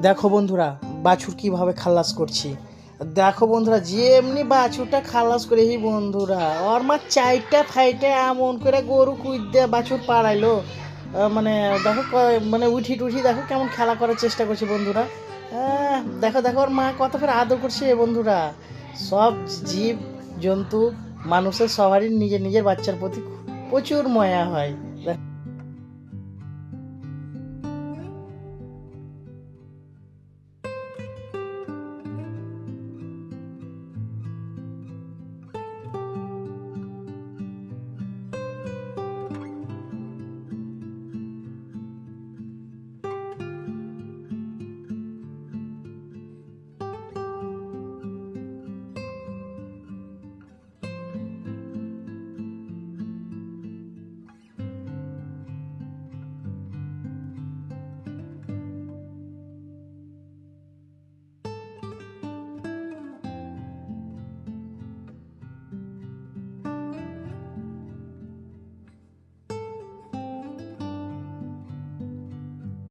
দেখো বন্ধুরা, বাছুর কিভাবে খালাস করছি। দেখো বন্ধুরা, যে এমনি বাছুরটা খালাস করে এই বন্ধুরা ওর মা চাইটা ফাইটা এমন করে গরু কুইদ দিয়ে বাছুর পাড়াইলো। মানে দেখো মানে উঠি টুঠি দেখো কেমন খেলা করার চেষ্টা করছে বন্ধুরা। দেখো দেখো ওর মা কত করে আদর করছে বন্ধুরা। সব জীব জন্তু মানুষের সবারই নিজের নিজের বাচ্চার প্রতি প্রচুর মায়া হয়।